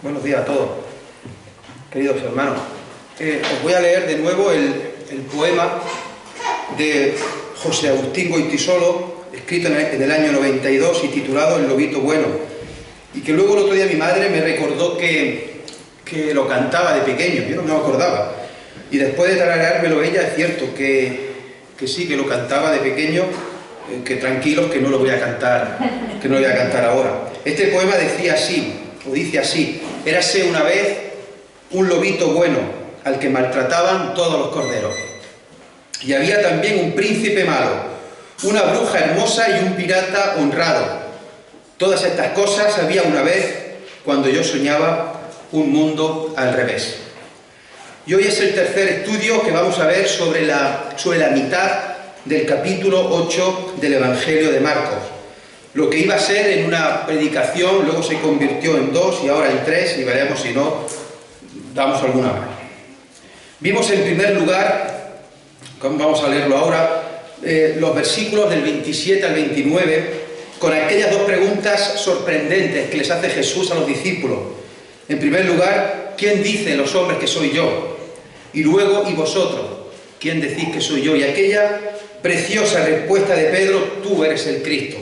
Buenos días a todos, queridos hermanos. Os voy a leer de nuevo el poema de José Agustín Goytisolo, escrito en el año 92 y titulado El lobito bueno, y que luego el otro día mi madre me recordó que lo cantaba de pequeño. Yo no me acordaba, y después de tarareármelo ella, es cierto que sí, que lo cantaba de pequeño, que tranquilos, que no lo voy a cantar, ahora. Este poema decía así, o dice así: érase una vez un lobito bueno, al que maltrataban todos los corderos. Y había también un príncipe malo, una bruja hermosa y un pirata honrado. Todas estas cosas había una vez cuando yo soñaba un mundo al revés. Y hoy es el tercer estudio que vamos a ver sobre la mitad del capítulo 8 del Evangelio de Marcos. Lo que iba a ser en una predicación, luego se convirtió en 2 y ahora en 3, y veremos si no damos alguna más. Vimos en primer lugar, vamos a leerlo ahora, los versículos del 27 al 29, con aquellas dos preguntas sorprendentes que les hace Jesús a los discípulos. En primer lugar, ¿quién dicen los hombres que soy yo? Y luego, ¿y vosotros? ¿Quién decís que soy yo? Y aquella preciosa respuesta de Pedro: tú eres el Cristo.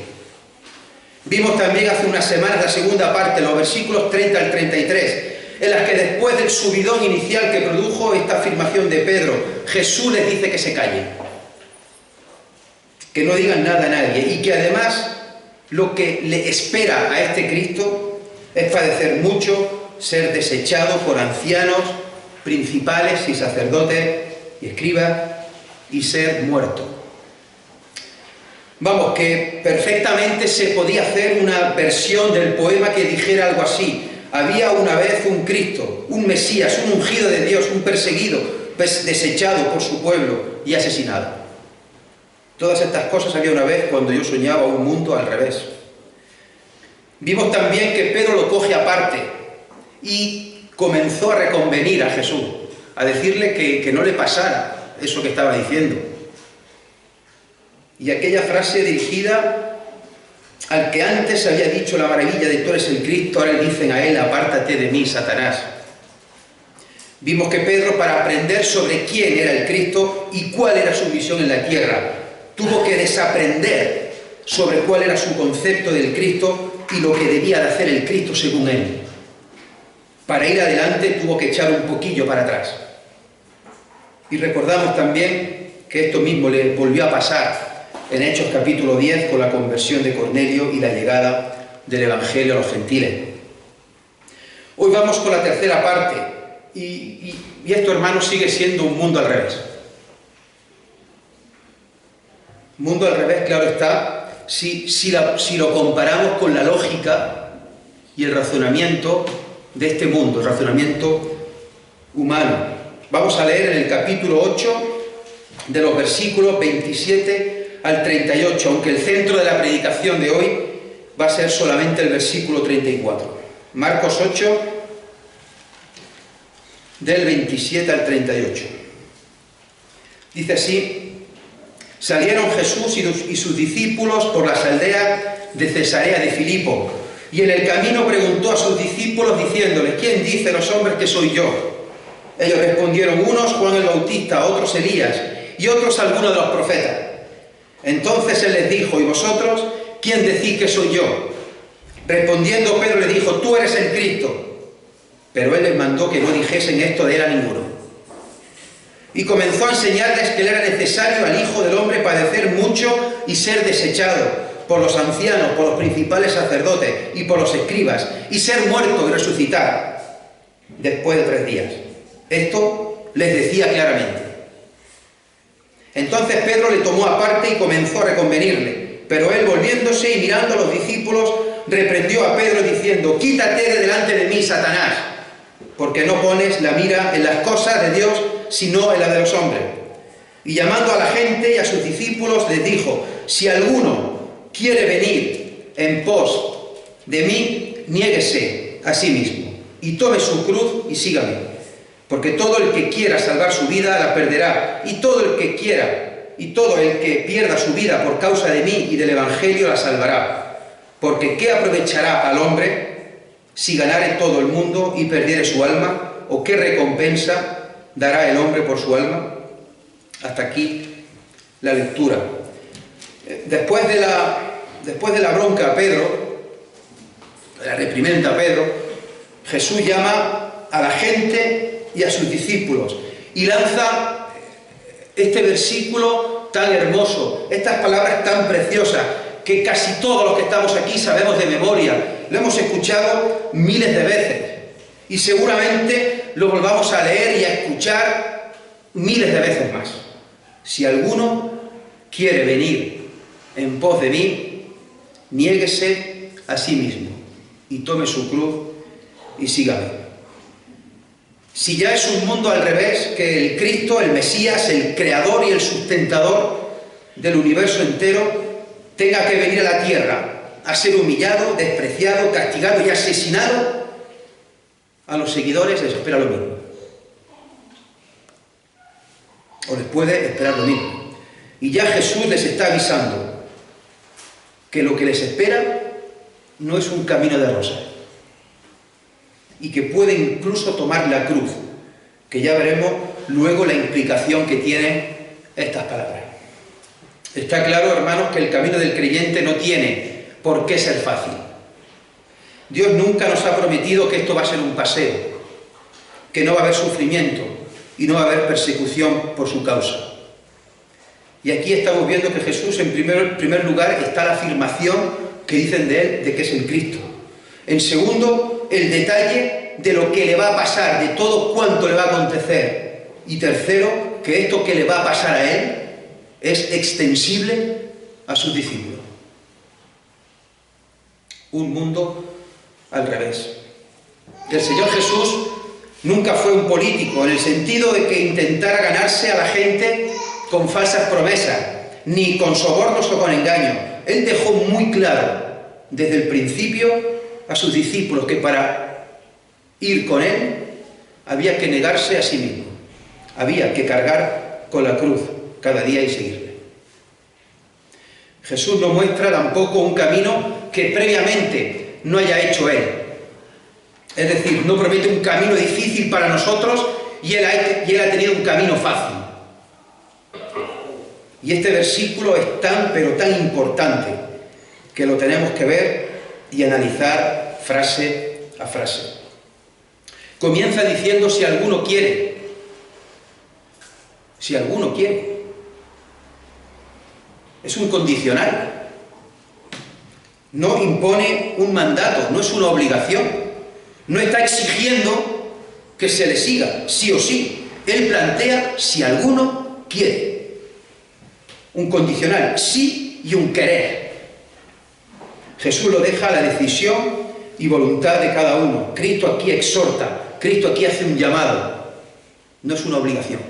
Vimos también hace unas semanas la segunda parte, los versículos 30 al 33, en las que después del subidón inicial que produjo esta afirmación de Pedro, Jesús les dice que se callen, que no digan nada a nadie, y que además lo que le espera a este Cristo es padecer mucho, ser desechado por ancianos, principales y sacerdotes y escribas, y ser muerto. Vamos, que perfectamente se podía hacer una versión del poema que dijera algo así: había una vez un Cristo, un Mesías, un ungido de Dios, un perseguido, desechado por su pueblo y asesinado. Todas estas cosas había una vez cuando yo soñaba un mundo al revés. Vimos también que Pedro lo coge aparte y comenzó a reconvenir a Jesús, a decirle que no le pasara eso que estaba diciendo. Y aquella frase dirigida al que antes había dicho la maravilla de tú eres el Cristo, ahora le dicen a él: apártate de mí, Satanás. Vimos que Pedro, para aprender sobre quién era el Cristo y cuál era su misión en la tierra, tuvo que desaprender sobre cuál era su concepto del Cristo y lo que debía de hacer el Cristo según él. Para ir adelante tuvo que echar un poquillo para atrás. Y recordamos también que esto mismo le volvió a pasar en Hechos capítulo 10 con la conversión de Cornelio y la llegada del Evangelio a los gentiles. Hoy vamos con la tercera parte, y esto, hermanos, sigue siendo un mundo al revés. Mundo al revés, claro está, si lo comparamos con la lógica y el razonamiento de este mundo, el razonamiento humano. Vamos a leer en el capítulo 8, de los versículos 27 al 38, aunque el centro de la predicación de hoy va a ser solamente el versículo 34. Marcos 8, del 27 al 38. Dice así: salieron Jesús y sus discípulos por las aldeas de Cesarea de Filipo, y en el camino preguntó a sus discípulos diciéndoles: ¿quién dicen los hombres que soy yo? Ellos respondieron: unos Juan el Bautista, otros Elías, y otros algunos de los profetas. Entonces él les dijo: ¿y vosotros quién decís que soy yo? Respondiendo Pedro le dijo: tú eres el Cristo. Pero él les mandó que no dijesen esto de él a ninguno. Y comenzó a enseñarles que le era necesario al Hijo del Hombre padecer mucho y ser desechado por los ancianos, por los principales sacerdotes y por los escribas, y ser muerto y resucitar después de 3 días. Esto les decía claramente. Entonces Pedro le tomó aparte y comenzó a reconvenirle, pero él, volviéndose y mirando a los discípulos, reprendió a Pedro diciendo: quítate de delante de mí, Satanás, porque no pones la mira en las cosas de Dios, sino en las de los hombres. Y llamando a la gente y a sus discípulos, les dijo: si alguno quiere venir en pos de mí, niéguese a sí mismo y tome su cruz y sígame. Porque todo el que quiera salvar su vida la perderá, y todo el que pierda su vida por causa de mí y del Evangelio la salvará. Porque ¿qué aprovechará al hombre si ganare todo el mundo y perdiere su alma? ¿O qué recompensa dará el hombre por su alma? Hasta aquí la lectura. Después de la bronca a Pedro, de la reprimenda a Pedro, Jesús llama a la gente y a sus discípulos y lanza este versículo tan hermoso, estas palabras tan preciosas, que casi todos los que estamos aquí sabemos de memoria, lo hemos escuchado miles de veces y seguramente lo volvamos a leer y a escuchar miles de veces más. Si alguno quiere venir en pos de mí, niéguese a sí mismo y tome su cruz y sígame. Si ya es un mundo al revés, que el Cristo, el Mesías, el creador y el sustentador del universo entero, tenga que venir a la tierra a ser humillado, despreciado, castigado y asesinado, a los seguidores les espera lo mismo. O les puede esperar lo mismo. Y ya Jesús les está avisando que lo que les espera no es un camino de rosas y que puede incluso tomar la cruz, que ya veremos luego la implicación que tienen estas palabras. Está claro, hermanos, que el camino del creyente no tiene por qué ser fácil. Dios nunca nos ha prometido que esto va a ser un paseo, que no va a haber sufrimiento y no va a haber persecución por su causa. Y aquí estamos viendo que Jesús, en primer lugar, está la afirmación que dicen de él, de que es el Cristo. En segundo, el detalle de lo que le va a pasar, de todo cuanto le va a acontecer. Y tercero, que esto que le va a pasar a él es extensible a sus discípulos. Un mundo al revés. El Señor Jesús nunca fue un político, en el sentido de que intentara ganarse a la gente con falsas promesas, ni con sobornos o con engaños. Él dejó muy claro, desde el principio, a sus discípulos que para ir con él había que negarse a sí mismo, había que cargar con la cruz cada día y seguirle. Jesús no muestra tampoco un camino que previamente no haya hecho él. Es decir, no promete un camino difícil para nosotros y él ha tenido un camino fácil. Y este versículo es tan, pero tan importante que lo tenemos que ver y analizar frase a frase. Comienza diciendo si alguno quiere. Si alguno quiere. Es un condicional. No impone un mandato, no es una obligación. No está exigiendo que se le siga, sí o sí. Él plantea si alguno quiere. Un condicional, sí y un querer. Jesús lo deja a la decisión y voluntad de cada uno. Cristo aquí exhorta, Cristo aquí hace un llamado. No es una obligación.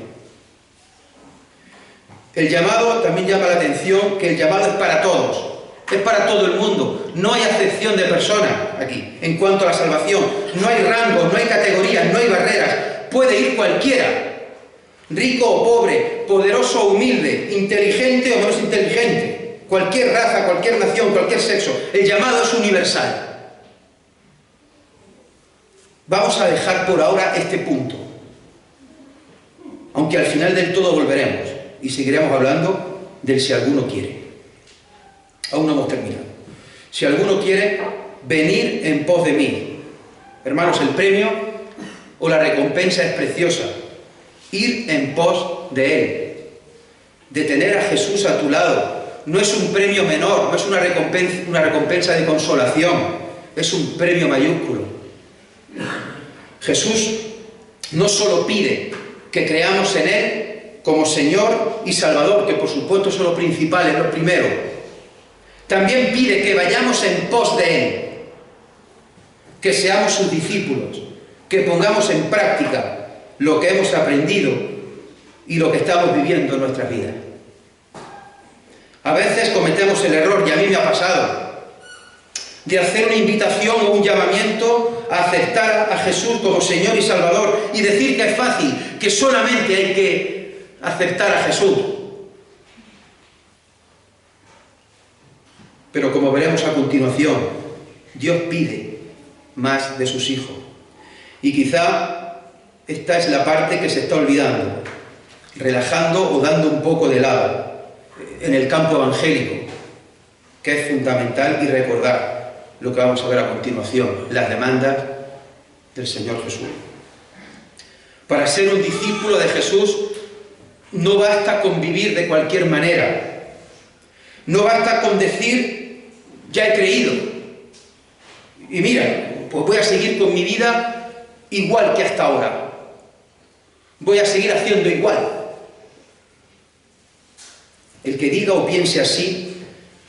El llamado también llama la atención, que el llamado es para todos. Es para todo el mundo. No hay acepción de personas aquí. En cuanto a la salvación, no hay rangos, no hay categorías, no hay barreras. Puede ir cualquiera. Rico o pobre, poderoso o humilde, inteligente o menos inteligente. Cualquier raza, cualquier nación, cualquier sexo. El llamado es universal. Vamos a dejar por ahora este punto. Aunque al final del todo volveremos y seguiremos hablando del si alguno quiere. Aún no hemos terminado. Si alguno quiere venir en pos de mí. Hermanos, el premio o la recompensa es preciosa. Ir en pos de Él. De tener a Jesús a tu lado. No es un premio menor, no es una recompensa de consolación. Es un premio mayúsculo. Jesús no solo pide que creamos en Él como Señor y Salvador, que por supuesto son lo principal, es lo primero. También pide que vayamos en pos de Él, que seamos sus discípulos, que pongamos en práctica lo que hemos aprendido y lo que estamos viviendo en nuestras vidas. A veces cometemos el error, y a mí me ha pasado, de hacer una invitación o un llamamiento a aceptar a Jesús como Señor y Salvador y decir que es fácil, que solamente hay que aceptar a Jesús. Pero como veremos a continuación, Dios pide más de sus hijos. Y quizá esta es la parte que se está olvidando, relajando o dando un poco de lado en el campo evangélico, que es fundamental, y recordar lo que vamos a ver a continuación, las demandas del Señor Jesús. Para ser un discípulo de Jesús no basta con vivir de cualquier manera, no basta con decir ya he creído y mira, pues voy a seguir con mi vida igual que hasta ahora, voy a seguir haciendo igual. El que diga o piense así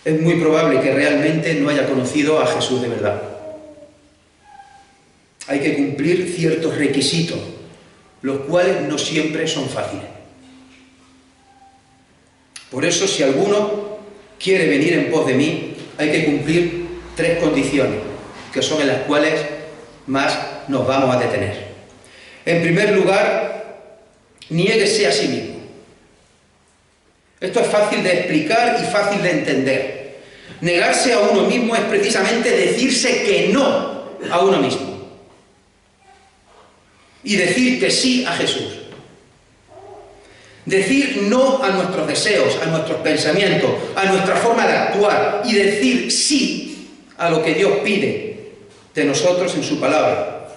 es muy probable que realmente no haya conocido a Jesús de verdad. Hay que cumplir ciertos requisitos, los cuales no siempre son fáciles. Por eso, si alguno quiere venir en pos de mí, hay que cumplir 3 condiciones, que son en las cuales más nos vamos a detener. En primer lugar, niéguese a sí mismo. Esto es fácil de explicar y fácil de entender. Negarse a uno mismo es precisamente decirse que no a uno mismo y decir que sí a Jesús. Decir no a nuestros deseos, a nuestros pensamientos, a nuestra forma de actuar y decir sí a lo que Dios pide de nosotros en su palabra.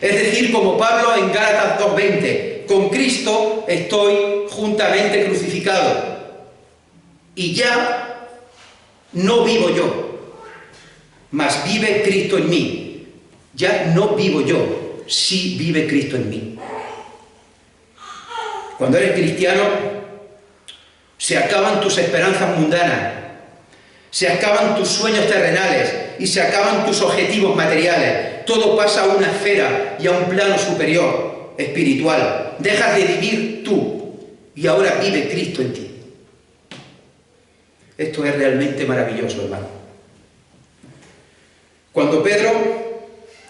Es decir, como Pablo en Gálatas 2:20, con Cristo estoy juntamente crucificado y ya no vivo yo, mas vive Cristo en mí. Ya no vivo yo, sí vive Cristo en mí. Cuando eres cristiano, se acaban tus esperanzas mundanas, se acaban tus sueños terrenales y se acaban tus objetivos materiales. Todo pasa a una esfera y a un plano superior, espiritual. Dejas de vivir tú y ahora vive Cristo en ti. Esto es realmente maravilloso, hermano. Cuando Pedro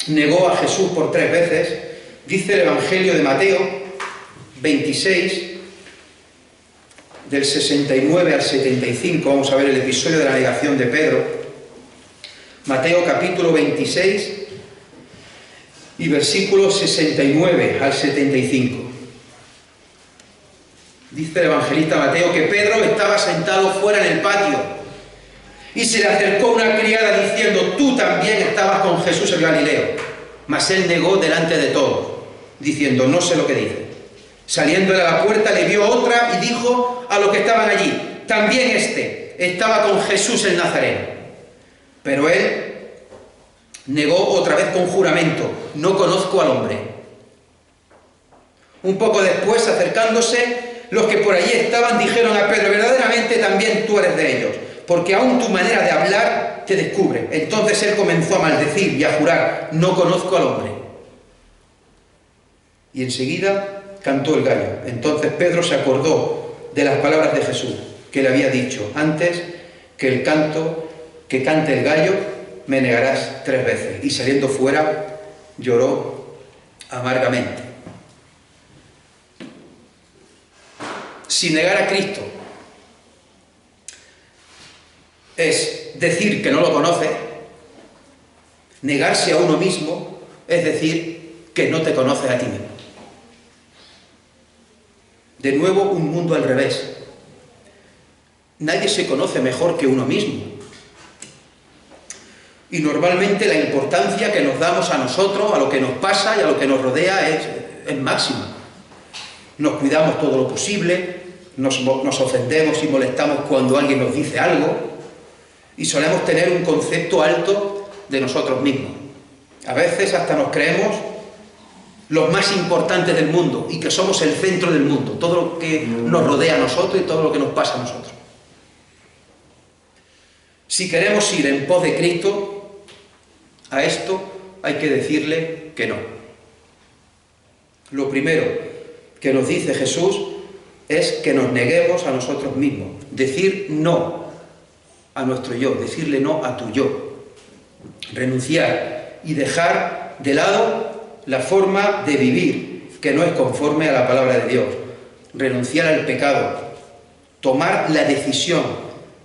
negó a Jesús por 3 veces, dice el Evangelio de Mateo 26, del 69 al 75, vamos a ver el episodio de la negación de Pedro. Mateo capítulo 26 y versículos 69 al 75. Dice el evangelista Mateo que Pedro estaba sentado fuera en el patio y se le acercó una criada diciendo: tú también estabas con Jesús el Galileo. Mas él negó delante de todos, diciendo: no sé lo que dice. Saliendo de la puerta le vio otra y dijo a los que estaban allí: también este estaba con Jesús el Nazareno. Pero él negó otra vez con juramento: no conozco al hombre. Un poco después, acercándose, los que por allí estaban dijeron a Pedro: verdaderamente también tú eres de ellos, porque aún tu manera de hablar te descubre. Entonces él comenzó a maldecir y a jurar: no conozco al hombre. Y enseguida cantó el gallo. Entonces Pedro se acordó de las palabras de Jesús, que le había dicho: antes que cante el gallo, me negarás 3 veces. Y saliendo fuera, lloró amargamente. Si negar a Cristo es decir que no lo conoce, negarse a uno mismo es decir que no te conoces a ti mismo. De nuevo, un mundo al revés. Nadie se conoce mejor que uno mismo. Y normalmente la importancia que nos damos a nosotros, a lo que nos pasa y a lo que nos rodea es máxima. Nos cuidamos todo lo posible, nos ofendemos y molestamos cuando alguien nos dice algo y solemos tener un concepto alto de nosotros mismos. A veces hasta nos creemos los más importantes del mundo y que somos el centro del mundo, todo lo que nos rodea a nosotros y todo lo que nos pasa a nosotros. Si queremos ir en pos de Cristo, a esto hay que decirle que no. Lo primero que nos dice Jesús es que nos neguemos a nosotros mismos, decir no a nuestro yo, decirle no a tu yo, renunciar y dejar de lado la forma de vivir que no es conforme a la palabra de Dios, renunciar al pecado, tomar la decisión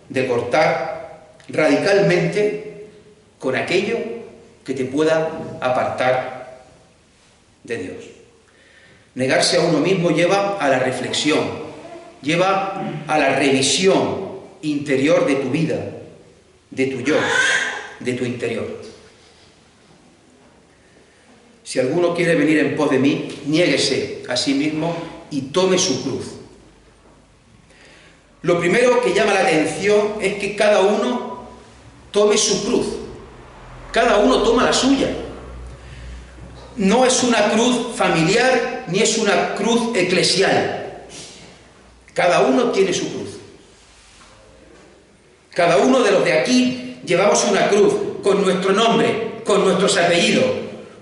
de cortar radicalmente con aquello que te pueda apartar de Dios. Negarse a uno mismo lleva a la reflexión, lleva a la revisión interior de tu vida, de tu yo, de tu interior. Si alguno quiere venir en pos de mí, niéguese a sí mismo y tome su cruz. Lo primero que llama la atención es que cada uno tome su cruz. Cada uno toma la suya. No es una cruz familiar ni es una cruz eclesial. Cada uno tiene su cruz. Cada uno de los de aquí llevamos una cruz con nuestro nombre, con nuestros apellidos,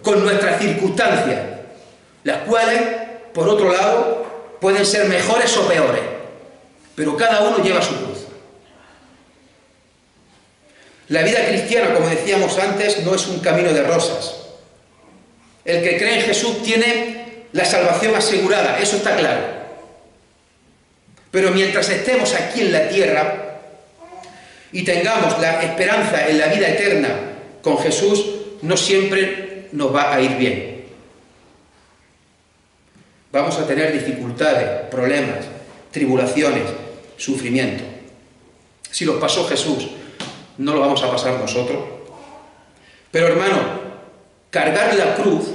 con nuestras circunstancias, las cuales, por otro lado, pueden ser mejores o peores, pero cada uno lleva su cruz. La vida cristiana, como decíamos antes, no es un camino de rosas. El que cree en Jesús tiene la salvación asegurada, eso está claro. Pero mientras estemos aquí en la tierra y tengamos la esperanza en la vida eterna con Jesús, no siempre nos va a ir bien. Vamos a tener dificultades, problemas, tribulaciones, sufrimiento. Si los pasó Jesús, no lo vamos a pasar nosotros. Pero hermano, cargar la cruz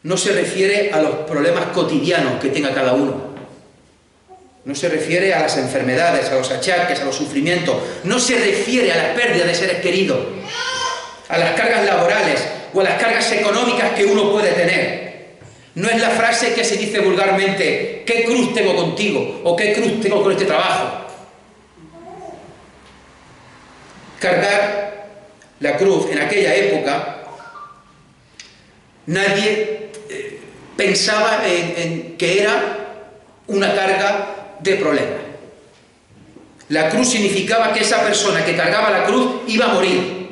no se refiere a los problemas cotidianos que tenga cada uno. No se refiere a las enfermedades, a los achaques, a los sufrimientos. No se refiere a las pérdidas de seres queridos, a las cargas laborales o a las cargas económicas que uno puede tener. No es la frase que se dice vulgarmente, ¿qué cruz tengo contigo? O ¿qué cruz tengo con este trabajo? Cargar la cruz en aquella época, nadie pensaba en que era una carga de problemas. La cruz significaba que esa persona que cargaba la cruz iba a morir.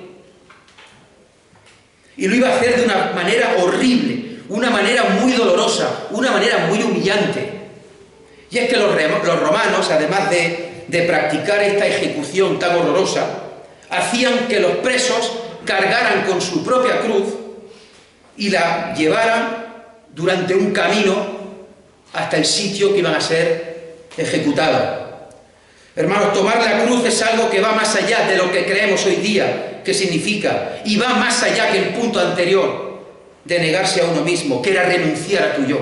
Y lo iba a hacer de una manera horrible, una manera muy dolorosa, una manera muy humillante. Y es que los romanos, además de practicar esta ejecución tan horrorosa, hacían que los presos cargaran con su propia cruz y la llevaran durante un camino hasta el sitio que iban a ser ejecutados. Hermanos, tomar la cruz es algo que va más allá de lo que creemos hoy día que significa, y va más allá que el punto anterior de negarse a uno mismo, que era renunciar a tu yo.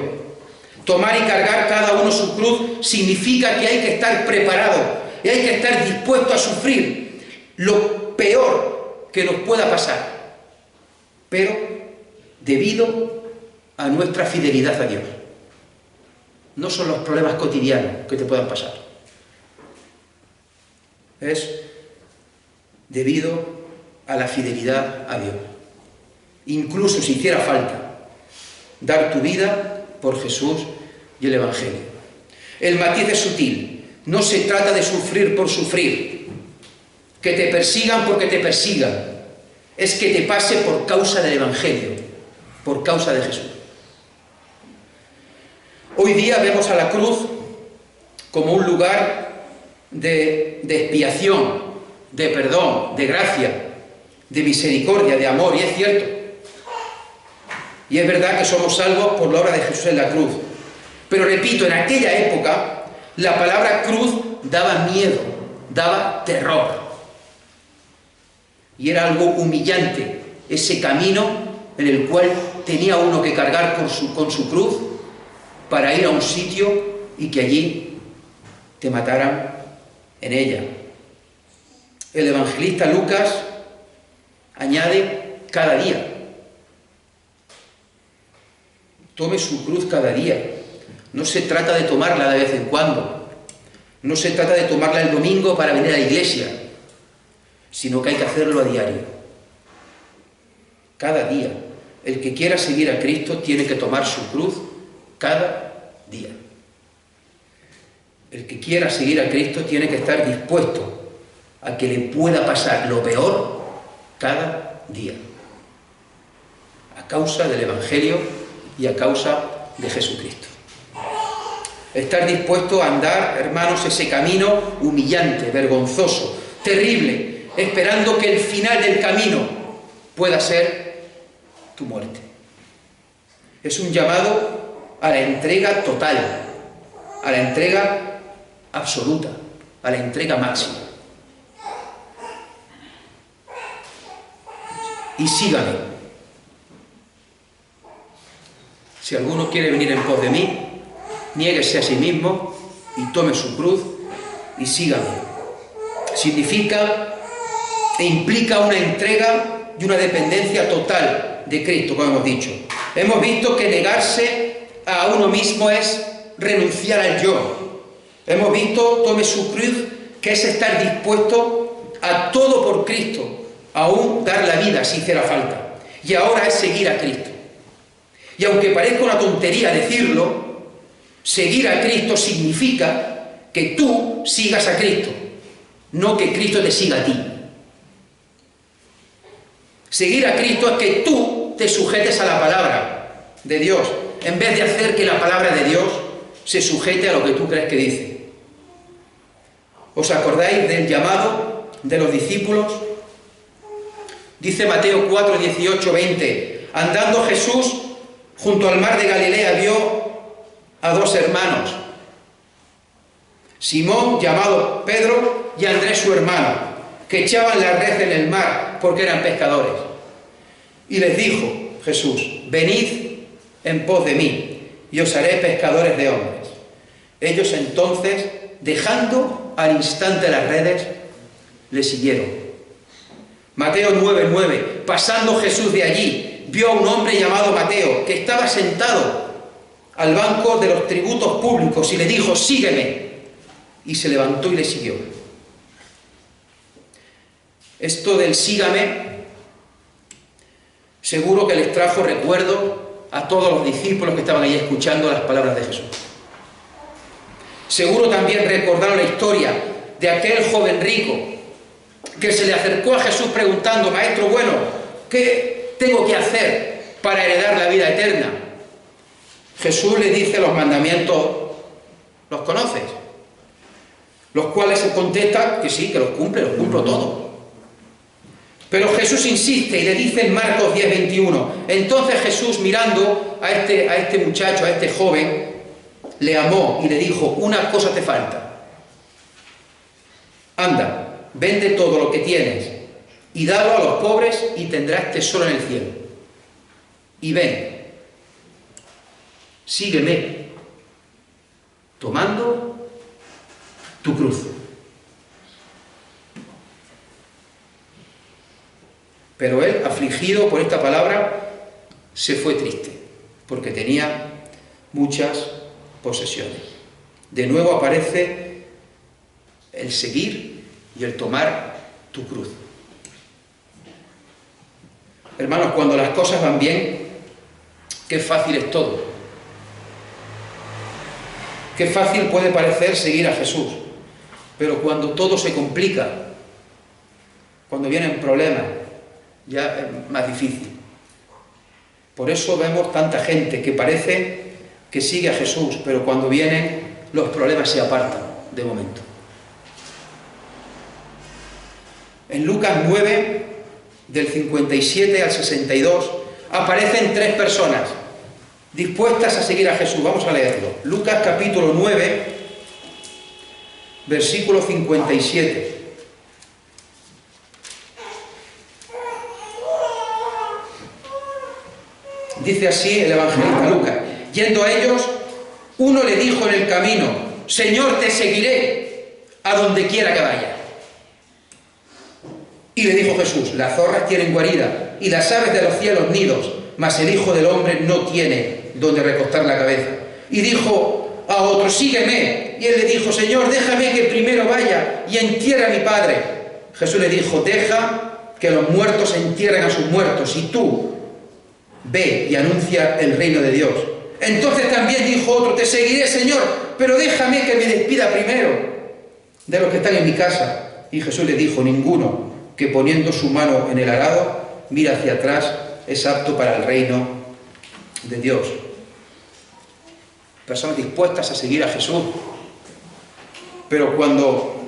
Tomar y cargar cada uno su cruz significa que hay que estar preparado y hay que estar dispuesto a sufrir lo peor que nos pueda pasar, pero debido a nuestra fidelidad a Dios. No son los problemas cotidianos que te puedan pasar. Es debido a la fidelidad a Dios. Incluso si hiciera falta dar tu vida por Jesús y el Evangelio. El matiz es sutil. No se trata de sufrir por sufrir, que te persigan porque te persigan. Es que te pase por causa del Evangelio, por causa de Jesús. Hoy día vemos a la cruz como un lugar de expiación, de perdón, de gracia, de misericordia, de amor, y es cierto. Y es verdad que somos salvos por la obra de Jesús en la cruz. Pero repito, en aquella época la palabra cruz daba miedo, daba terror. Y era algo humillante, ese camino en el cual tenía uno que cargar con su cruz para ir a un sitio y que allí te mataran en ella. El evangelista Lucas añade cada día. Tome su cruz cada día. No se trata de tomarla de vez en cuando. No se trata de tomarla el domingo para venir a la iglesia, sino que hay que hacerlo a diario. Cada día. El que quiera seguir a Cristo tiene que tomar su cruz cada día. El que quiera seguir a Cristo tiene que estar dispuesto a que le pueda pasar lo peor cada día, a causa del Evangelio y a causa de Jesucristo. Estar dispuesto a andar, hermanos, ese camino humillante, vergonzoso, terrible, esperando que el final del camino pueda ser tu muerte. Es un llamado a la entrega total, a la entrega absoluta, a la entrega máxima. Y sígame. Si alguno quiere venir en pos de mí, niéguese a sí mismo y tome su cruz y sígame. Significa e implica una entrega y una dependencia total de Cristo, como hemos dicho. Hemos visto que negarse a uno mismo es renunciar al yo. Hemos visto, tome su cruz, que es estar dispuesto a todo por Cristo, aún dar la vida si hiciera falta. Y ahora es seguir a Cristo. Y aunque parezca una tontería decirlo, seguir a Cristo significa que tú sigas a Cristo, no que Cristo te siga a ti. Seguir a Cristo es que tú te sujetes a la palabra de Dios, en vez de hacer que la palabra de Dios se sujete a lo que tú crees que dice. ¿Os acordáis del llamado de los discípulos? Dice Mateo 4, 18, 20. Andando Jesús junto al mar de Galilea vio a dos hermanos, Simón, llamado Pedro, y Andrés su hermano, que echaban la red en el mar porque eran pescadores. Y les dijo Jesús: venid en pos de mí y os haré pescadores de hombres. Ellos entonces, dejando al instante las redes, le siguieron. Mateo 9, 9. Pasando Jesús de allí, vio a un hombre llamado Mateo, que estaba sentado al banco de los tributos públicos, y le dijo: sígueme. Y se levantó y le siguió. Esto del sígame, seguro que les trajo recuerdo a todos los discípulos que estaban ahí escuchando las palabras de Jesús. Seguro también recordaron la historia de aquel joven rico que se le acercó a Jesús preguntando: maestro bueno, ¿qué tengo que hacer para heredar la vida eterna? Jesús le dice los mandamientos, ¿los conoces? Los cuales se contesta que sí, que los cumplo todos. Pero Jesús insiste y le dice en Marcos 10, 21. Entonces Jesús, mirando a este muchacho, a este joven, le amó y le dijo: una cosa te falta. Anda, vende todo lo que tienes y dalo a los pobres y tendrás tesoro en el cielo. Y ven, sígueme, tomando tu cruz. Pero él, afligido por esta palabra, se fue triste, porque tenía muchas posesiones. De nuevo aparece el seguir y el tomar tu cruz. Hermanos, cuando las cosas van bien, qué fácil es todo. Qué fácil puede parecer seguir a Jesús. Pero cuando todo se complica, cuando vienen problemas, ya es más difícil. Por eso vemos tanta gente que parece que sigue a Jesús, pero cuando vienen los problemas se apartan de momento. En Lucas 9, del 57 al 62, aparecen tres personas dispuestas a seguir a Jesús. Vamos a leerlo. Lucas capítulo 9, versículo 57. Dice así el evangelista Lucas: yendo a ellos, uno le dijo en el camino: Señor, te seguiré a donde quiera que vaya. Y le dijo Jesús: las zorras tienen guarida y las aves de los cielos nidos, mas el Hijo del Hombre no tiene donde recostar la cabeza. Y dijo a otro: sígueme. Y él le dijo: Señor, déjame que primero vaya y entierre a mi padre. Jesús le dijo: deja que los muertos entierren a sus muertos, y tú ve y anuncia el reino de Dios. Entonces también dijo otro: te seguiré, Señor, pero déjame que me despida primero de los que están en mi casa. Y Jesús le dijo: ninguno que poniendo su mano en el arado mira hacia atrás es apto para el reino de Dios. Personas dispuestas a seguir a Jesús. Pero cuando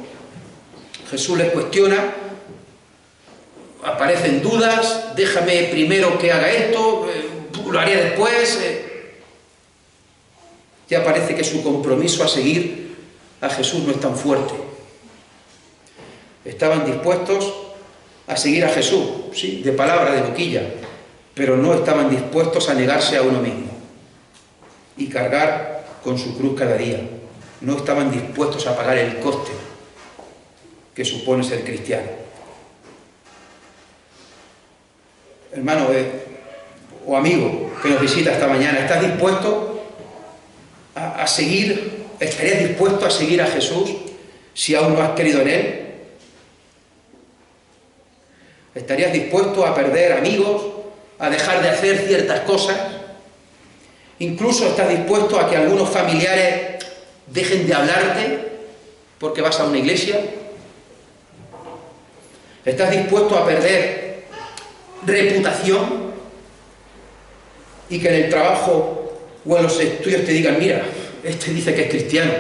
Jesús les cuestiona, aparecen dudas, déjame primero que haga esto, lo haré después. Ya parece que su compromiso a seguir a Jesús no es tan fuerte. Estaban dispuestos a seguir a Jesús, sí, de palabra, de boquilla, pero no estaban dispuestos a negarse a uno mismo y cargar con su cruz cada día. No estaban dispuestos a pagar el coste que supone ser cristiano. Hermano o amigo que nos visita esta mañana, ¿estás dispuesto a seguir? ¿Estarías dispuesto a seguir a Jesús si aún no has creído en Él? ¿Estarías dispuesto a perder amigos, a dejar de hacer ciertas cosas? Incluso estás dispuesto a que algunos familiares dejen de hablarte porque vas a una iglesia. ¿Estás dispuesto a perder reputación y que en el trabajo o en los estudios te digan, mira, este dice que es cristiano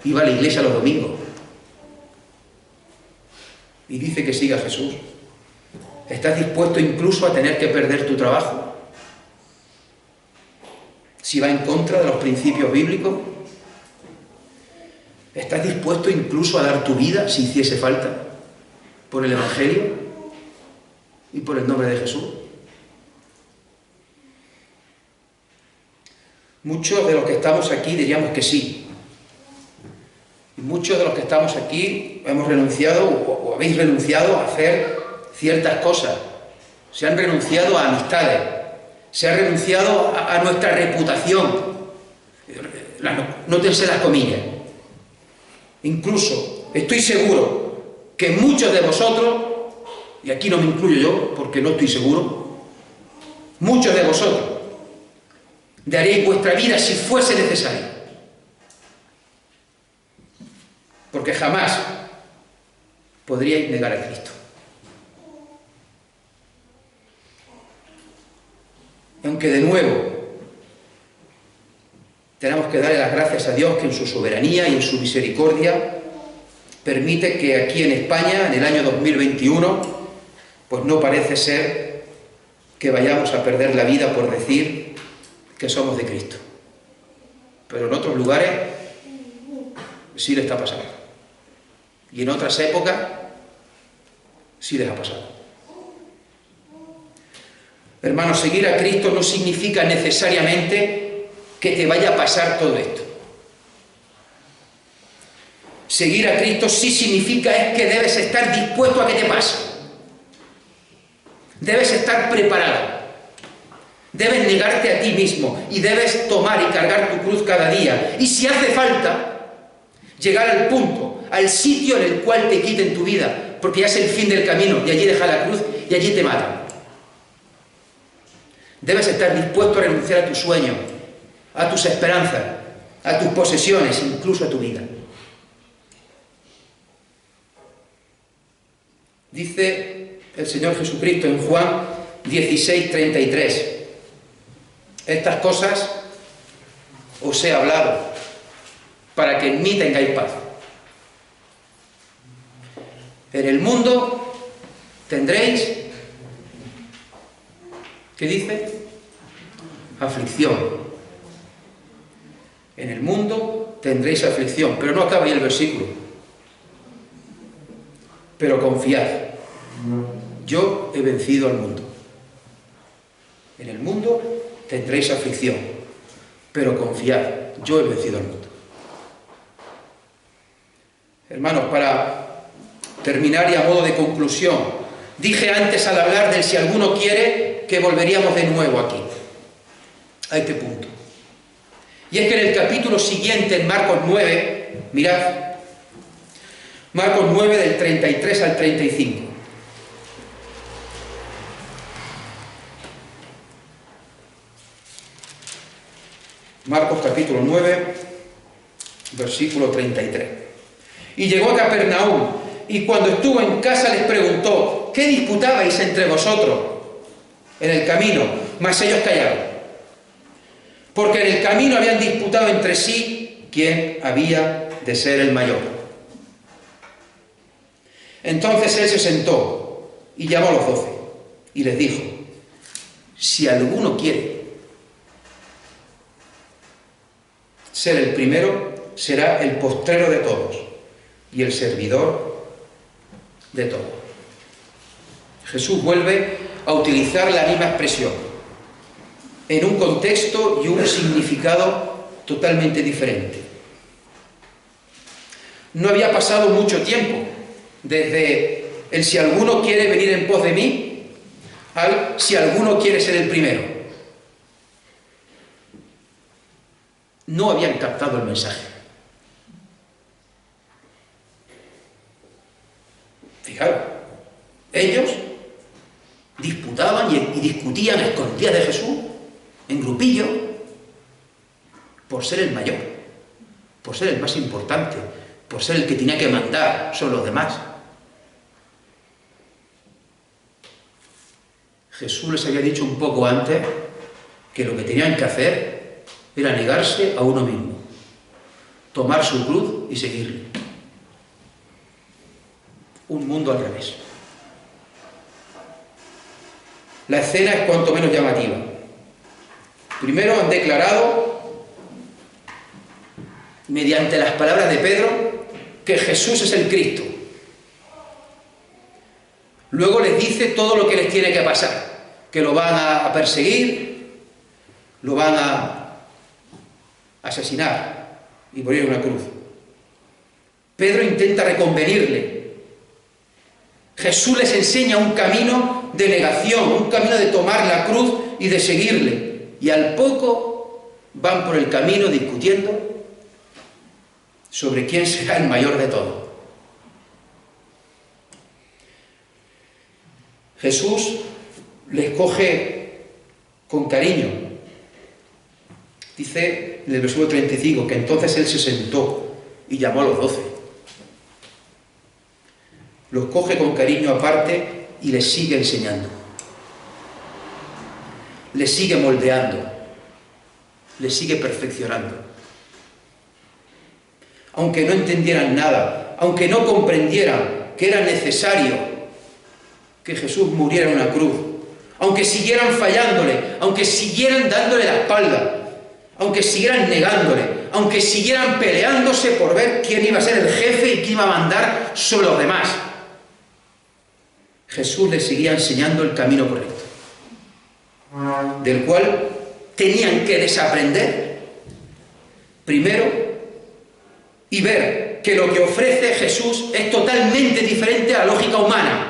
y va a la iglesia los domingos y dice que sigue a Jesús? ¿Estás dispuesto incluso a tener que perder tu trabajo si va en contra de los principios bíblicos? ¿Estás dispuesto incluso a dar tu vida si hiciese falta por el Evangelio y por el nombre de Jesús? Muchos de los que estamos aquí diríamos que sí. Y muchos de los que estamos aquí hemos renunciado o habéis renunciado a hacer ciertas cosas. Se han renunciado a amistades, se ha renunciado a nuestra reputación. Nótense las comillas. Incluso estoy seguro que muchos de vosotros, y aquí no me incluyo yo porque no estoy seguro, muchos de vosotros daréis vuestra vida si fuese necesario, porque jamás podríais negar a Cristo. Aunque de nuevo tenemos que darle las gracias a Dios que en su soberanía y en su misericordia permite que aquí en España, en el año 2021, pues no parece ser que vayamos a perder la vida por decir que somos de Cristo. Pero en otros lugares sí le está pasando. Y en otras épocas sí les ha pasado. Hermanos, seguir a Cristo no significa necesariamente que te vaya a pasar todo esto. Seguir a Cristo sí significa es que debes estar dispuesto a que te pase. Debes estar preparado. Debes negarte a ti mismo y debes tomar y cargar tu cruz cada día. Y si hace falta, llegar al punto, al sitio en el cual te quiten tu vida, porque ya es el fin del camino y allí deja la cruz y allí te matan. Debes estar dispuesto a renunciar a tus sueños, a tus esperanzas, a tus posesiones, incluso a tu vida. Dice el Señor Jesucristo en Juan 16:33, estas cosas os he hablado para que en mí tengáis paz. En el mundo tendréis, ¿qué dice? Aflicción. En el mundo tendréis aflicción, pero no acaba ahí el versículo. Pero confiad, yo he vencido al mundo. En el mundo tendréis aflicción, pero confiad, yo he vencido al mundo. Hermanos, para terminar y a modo de conclusión, dije antes al hablar del si alguno quiere que volveríamos de nuevo aquí, a este punto. Y es que en el capítulo siguiente, en Marcos 9, mirad, Marcos 9 del 33 al 35. Marcos capítulo 9, versículo 33. Y llegó a Capernaum, y cuando estuvo en casa les preguntó, ¿qué disputabais entre vosotros en el camino? Mas ellos callaron, porque en el camino habían disputado entre sí quién había de ser el mayor. Entonces él se sentó y llamó a los 12 y les dijo: si alguno quiere ser el primero, será el postrero de todos y el servidor de todos. Jesús vuelve a utilizar la misma expresión en un contexto y un significado totalmente diferente. No había pasado mucho tiempo desde el si alguno quiere venir en pos de mí al si alguno quiere ser el primero. No habían captado el mensaje. Fijaros, ellos disputaban y discutían a escondidas de Jesús, en grupillo, por ser el mayor, por ser el más importante, por ser el que tenía que mandar sobre los demás. Jesús les había dicho un poco antes que lo que tenían que hacer era negarse a uno mismo, tomar su cruz y seguirle. Un mundo al revés. La escena es cuanto menos llamativa. Primero han declarado, mediante las palabras de Pedro, que Jesús es el Cristo. Luego les dice todo lo que les tiene que pasar, que lo van a perseguir, lo van a asesinar y poner en una cruz. Pedro intenta reconvenirle. Jesús les enseña un camino de negación, un camino de tomar la cruz y de seguirle. Y al poco van por el camino discutiendo sobre quién será el mayor de todos. Jesús les coge con cariño. Dice en el versículo 35 que entonces Él se sentó y llamó a los 12. Los coge con cariño aparte y les sigue enseñando. Les sigue moldeando. Les sigue perfeccionando. Aunque no entendieran nada, aunque no comprendieran que era necesario que Jesús muriera en una cruz, aunque siguieran fallándole, aunque siguieran dándole la espalda, aunque siguieran negándole, aunque siguieran peleándose por ver quién iba a ser el jefe y quién iba a mandar sobre los demás, Jesús les seguía enseñando el camino correcto, del cual tenían que desaprender primero y ver que lo que ofrece Jesús es totalmente diferente a la lógica humana.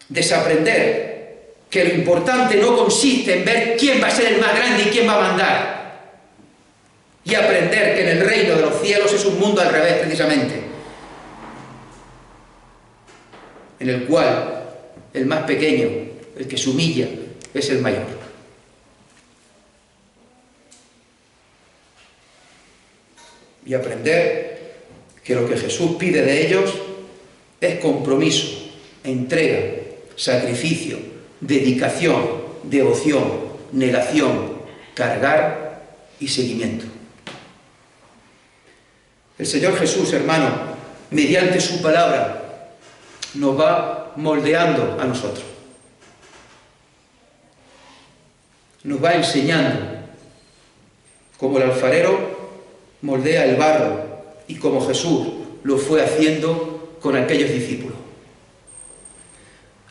Desaprender que lo importante no consiste en ver quién va a ser el más grande y quién va a mandar, y aprender que en el reino de los cielos es un mundo al revés, precisamente, en el cual el más pequeño, el que se humilla, es el mayor. Y aprender que lo que Jesús pide de ellos es compromiso, entrega, sacrificio, dedicación, devoción, negación, cargar y seguimiento. El Señor Jesús, hermano, mediante su palabra, nos va moldeando a nosotros. Nos va enseñando como el alfarero moldea el barro y como Jesús lo fue haciendo con aquellos discípulos.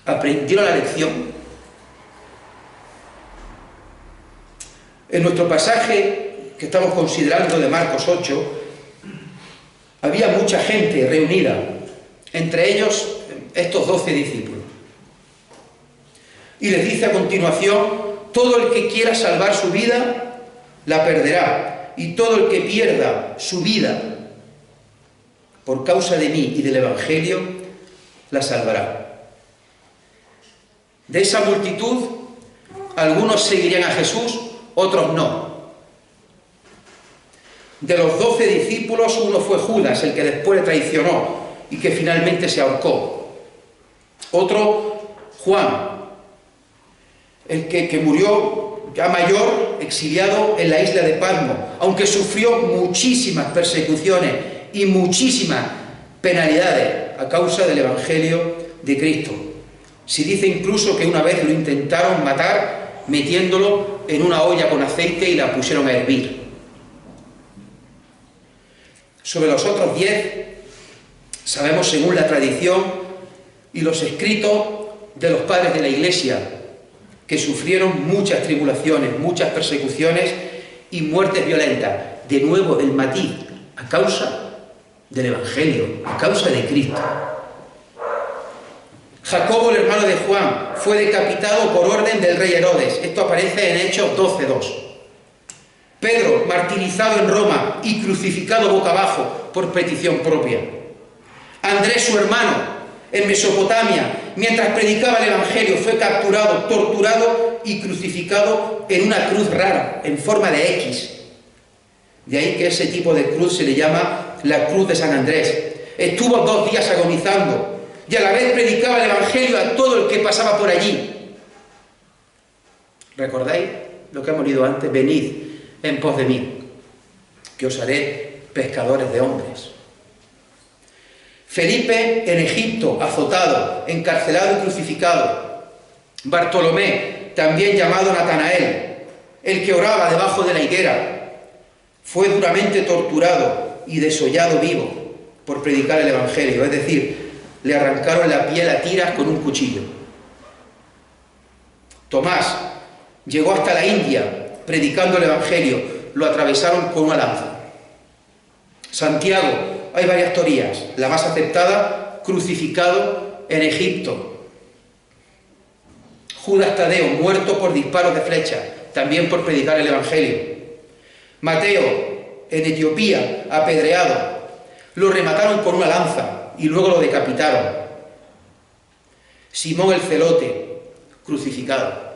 ¿Aprendieron la lección? En nuestro pasaje que estamos considerando de Marcos 8, había mucha gente reunida, entre ellos estos 12 discípulos. Y les dice a continuación: todo el que quiera salvar su vida, la perderá, y todo el que pierda su vida por causa de mí y del Evangelio, la salvará. De esa multitud, algunos seguirían a Jesús, otros no. De los 12 discípulos, uno fue Judas, el que después le traicionó y que finalmente se ahorcó. Otro, Juan, el que murió ya mayor, exiliado en la isla de Patmos, aunque sufrió muchísimas persecuciones y muchísimas penalidades a causa del Evangelio de Cristo. Se dice incluso que una vez lo intentaron matar metiéndolo en una olla con aceite y la pusieron a hervir. Sobre los otros 10, sabemos según la tradición y los escritos de los padres de la Iglesia, que sufrieron muchas tribulaciones, muchas persecuciones y muertes violentas. De nuevo el matiz, a causa del Evangelio, a causa de Cristo. Jacobo, el hermano de Juan, fue decapitado por orden del rey Herodes. Esto aparece en Hechos 12:2. Pedro, martirizado en Roma y crucificado boca abajo por petición propia. Andrés, su hermano, en Mesopotamia, mientras predicaba el Evangelio, fue capturado, torturado y crucificado en una cruz rara, en forma de X. De ahí que ese tipo de cruz se le llama la cruz de San Andrés. Estuvo 2 días agonizando y a la vez predicaba el Evangelio a todo el que pasaba por allí. ¿Recordáis lo que hemos leído antes? Venid en pos de mí, que os haré pescadores de hombres. Felipe en Egipto, azotado, encarcelado y crucificado. Bartolomé, también llamado Natanael, el que oraba debajo de la higuera, fue duramente torturado y desollado vivo por predicar el Evangelio, es decir, le arrancaron la piel a tiras con un cuchillo. Tomás llegó hasta la India predicando el Evangelio, lo atravesaron con una lanza. Santiago, hay varias teorías, la más aceptada, crucificado en Egipto. Judas Tadeo, muerto por disparos de flecha, también por predicar el Evangelio. Mateo, en Etiopía, apedreado, lo remataron con una lanza y luego lo decapitaron. Simón el Celote, crucificado.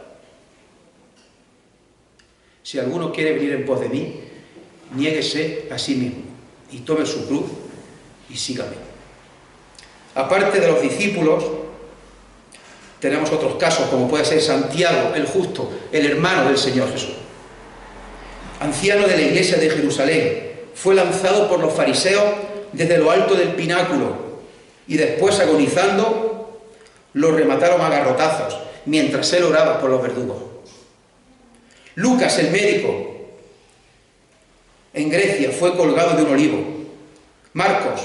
Si alguno quiere venir en pos de mí, niéguese a sí mismo y tome su cruz y sígame. Aparte de los discípulos, tenemos otros casos, como puede ser Santiago el Justo, el hermano del Señor Jesús. Anciano de la iglesia de Jerusalén, fue lanzado por los fariseos desde lo alto del pináculo y después, agonizando, lo remataron a garrotazos mientras él oraba por los verdugos. Lucas, el médico, en Grecia, fue colgado de un olivo. Marcos,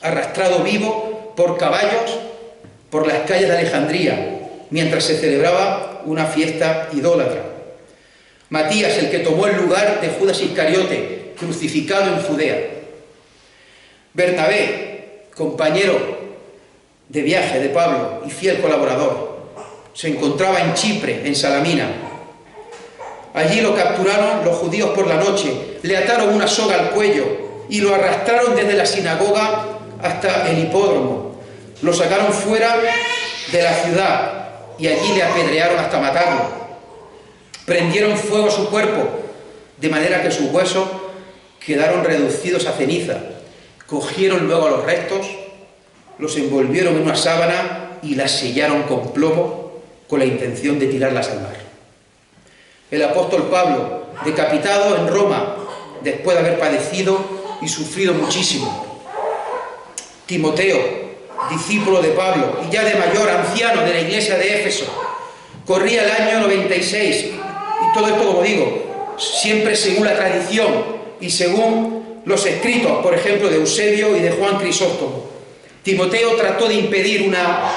arrastrado vivo por caballos por las calles de Alejandría, mientras se celebraba una fiesta idólatra. Matías, el que tomó el lugar de Judas Iscariote, crucificado en Judea. Bernabé, compañero de viaje de Pablo y fiel colaborador, se encontraba en Chipre, en Salamina. Allí lo capturaron los judíos por la noche, le ataron una soga al cuello y lo arrastraron desde la sinagoga hasta el hipódromo. Lo sacaron fuera de la ciudad y allí le apedrearon hasta matarlo. Prendieron fuego a su cuerpo, de manera que sus huesos quedaron reducidos a ceniza. Cogieron luego los restos, los envolvieron en una sábana y las sellaron con plomo con la intención de tirarlas al mar. El apóstol Pablo, decapitado en Roma, después de haber padecido y sufrido muchísimo. Timoteo, discípulo de Pablo y ya de mayor, anciano de la iglesia de Éfeso, corría el año 96, y todo esto, como digo, siempre según la tradición y según los escritos, por ejemplo, de Eusebio y de Juan Crisóstomo. Timoteo trató de impedir una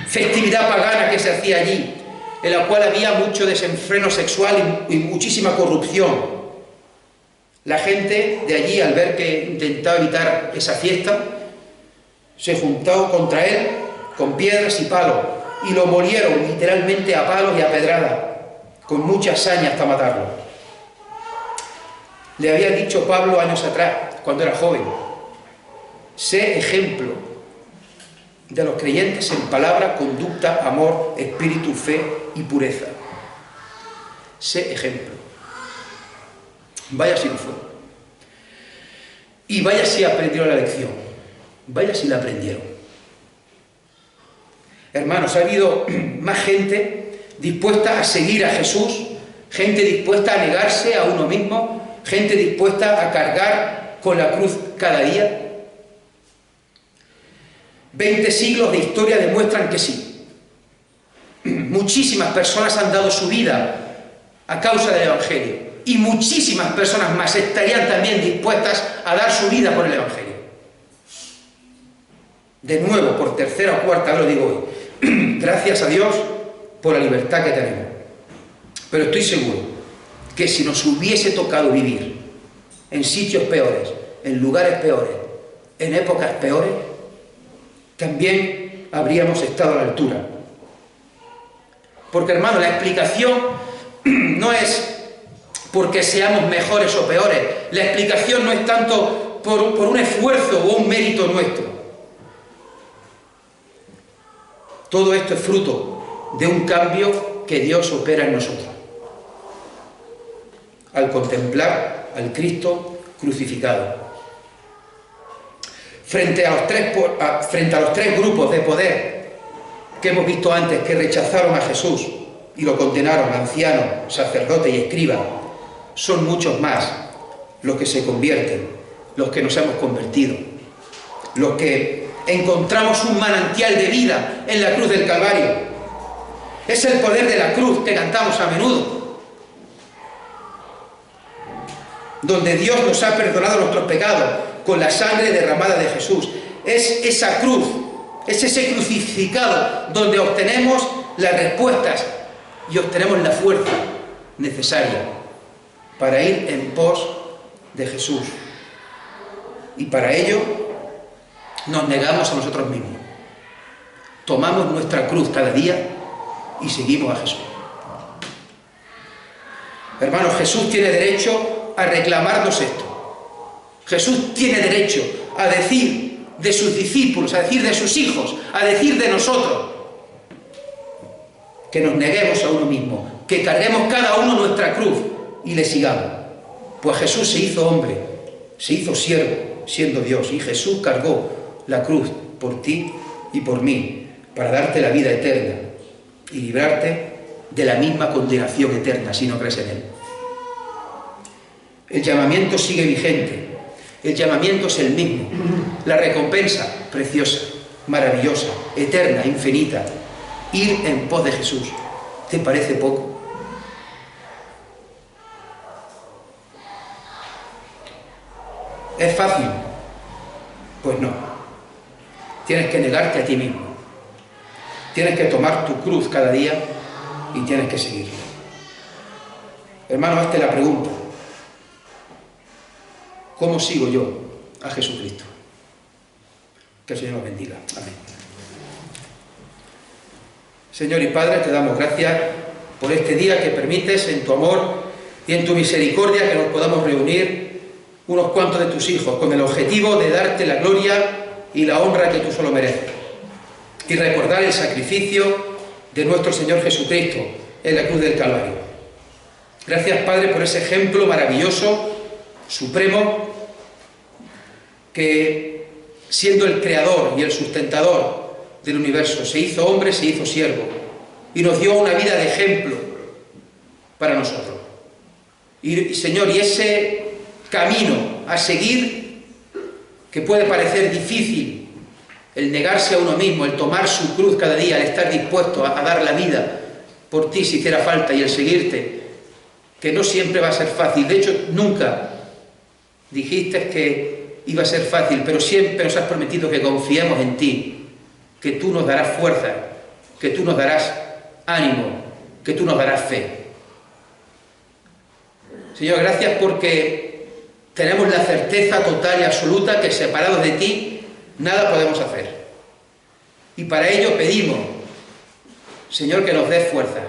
festividad pagana que se hacía allí, en la cual había mucho desenfreno sexual y muchísima corrupción. La gente de allí, al ver que intentaba evitar esa fiesta, se juntó contra él con piedras y palos y lo molieron literalmente a palos y a pedradas, con mucha saña hasta matarlo. Le había dicho Pablo años atrás, cuando era joven: sé ejemplo de los creyentes en palabra, conducta, amor, espíritu, fe y pureza. Sé ejemplo. Vaya si lo fue. Y vaya si aprendieron la lección. Vaya si la aprendieron. Hermanos, ha habido más gente dispuesta a seguir a Jesús, gente dispuesta a negarse a uno mismo, gente dispuesta a cargar con la cruz cada día. 20 siglos de historia demuestran que sí. muchísimas personas han dado su vida a causa del Evangelio. Y muchísimas personas más estarían también dispuestas a dar su vida por el Evangelio. De nuevo, por tercera o cuarta vez lo digo hoy, gracias a Dios por la libertad que tenemos. Pero estoy seguro que si nos hubiese tocado vivir en sitios peores, en lugares peores, en épocas peores, también habríamos estado a la altura. Porque, hermano, la explicación no es porque seamos mejores o peores. La explicación no es tanto por un esfuerzo o un mérito nuestro. Todo esto es fruto de un cambio que Dios opera en nosotros. Al contemplar al Cristo crucificado. Frente a los tres grupos de poder que hemos visto antes, que rechazaron a Jesús y lo condenaron, ancianos, sacerdotes y escribas, son muchos más los que se convierten, los que nos hemos convertido, los que encontramos un manantial de vida en la cruz del Calvario. Es el poder de la cruz que cantamos a menudo, donde Dios nos ha perdonado nuestros pecados con la sangre derramada de Jesús. Es esa cruz, es ese crucificado donde obtenemos las respuestas y obtenemos la fuerza necesaria para ir en pos de Jesús. Y para ello nos negamos a nosotros mismos. Tomamos nuestra cruz cada día y seguimos a Jesús. Hermanos, Jesús tiene derecho a reclamarnos esto. Jesús tiene derecho a decir de sus discípulos, a decir de sus hijos, a decir de nosotros, que nos neguemos a uno mismo, que carguemos cada uno nuestra cruz y le sigamos. Pues Jesús se hizo hombre, se hizo siervo, siendo Dios, y Jesús cargó la cruz por ti y por mí, para darte la vida eterna y librarte de la misma condenación eterna si no crees en Él. El llamamiento sigue vigente, el llamamiento es el mismo, la recompensa preciosa, maravillosa, eterna, infinita, ir en pos de Jesús. ¿Te parece poco? ¿Es fácil? Pues no. Tienes que negarte a ti mismo. Tienes que tomar tu cruz cada día y tienes que seguir. Hermano, hazte la pregunta. ¿Cómo sigo yo a Jesucristo? Que el Señor nos bendiga. Amén. Señor y Padre, te damos gracias por este día que permites en tu amor y en tu misericordia que nos podamos reunir unos cuantos de tus hijos con el objetivo de darte la gloria y la honra que tú solo mereces y recordar el sacrificio de nuestro Señor Jesucristo en la cruz del Calvario. Gracias, Padre, por ese ejemplo maravilloso, supremo, que siendo el creador y el sustentador del universo, se hizo hombre, se hizo siervo y nos dio una vida de ejemplo para nosotros. Y Señor, y ese camino a seguir, que puede parecer difícil, el negarse a uno mismo, el tomar su cruz cada día, el estar dispuesto a dar la vida por ti si hiciera falta y el seguirte, que no siempre va a ser fácil. De hecho, nunca dijiste que iba a ser fácil, pero siempre nos has prometido que confiemos en ti, que tú nos darás fuerza, que tú nos darás ánimo, que tú nos darás fe. Señor, gracias porque tenemos la certeza total y absoluta que separados de ti nada podemos hacer. Y para ello pedimos, Señor, que nos des fuerza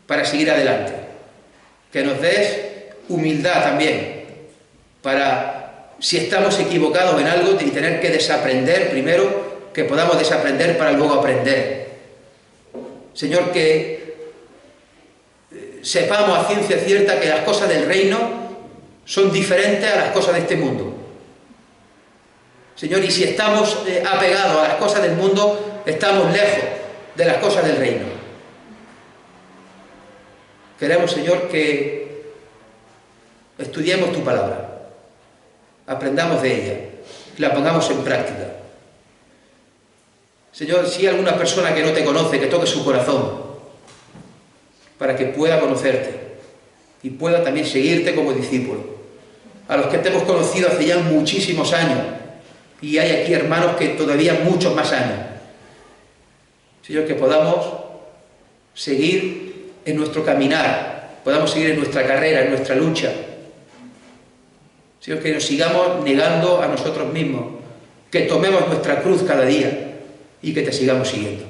para seguir adelante, que nos des humildad también para, si estamos equivocados en algo y tener que desaprender primero, que podamos desaprender para luego aprender. Señor, que sepamos a ciencia cierta que las cosas del reino son diferentes a las cosas de este mundo. Señor, y si estamos apegados a las cosas del mundo, estamos lejos de las cosas del reino. Queremos, Señor, que estudiemos tu palabra, aprendamos de ella, la pongamos en práctica. Señor, si hay alguna persona que no te conoce, que toque su corazón para que pueda conocerte y pueda también seguirte como discípulo. A los que te hemos conocido hace ya muchísimos años, y hay aquí hermanos que todavía muchos más años. Señor, que podamos seguir en nuestro caminar, podamos seguir en nuestra carrera, en nuestra lucha. Señor, que nos sigamos negando a nosotros mismos, que tomemos nuestra cruz cada día y que te sigamos siguiendo.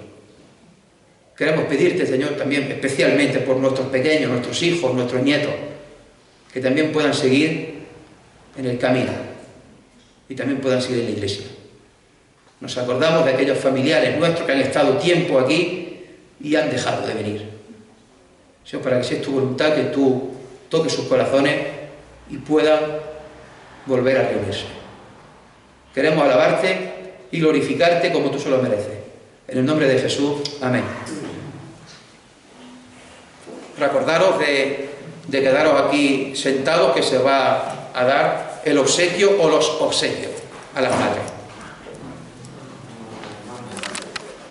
Queremos pedirte, Señor, también especialmente por nuestros pequeños, nuestros hijos, nuestros nietos, que también puedan seguir en el camino y también puedan seguir en la iglesia. Nos acordamos de aquellos familiares nuestros que han estado tiempo aquí y han dejado de venir. Señor, para que sea tu voluntad que tú toques sus corazones y puedan volver a reunirse. Queremos alabarte y glorificarte como tú solo mereces. En el nombre de Jesús, amén. Recordaros de quedaros aquí sentados, que se va a dar el obsequio o los obsequios a las madres.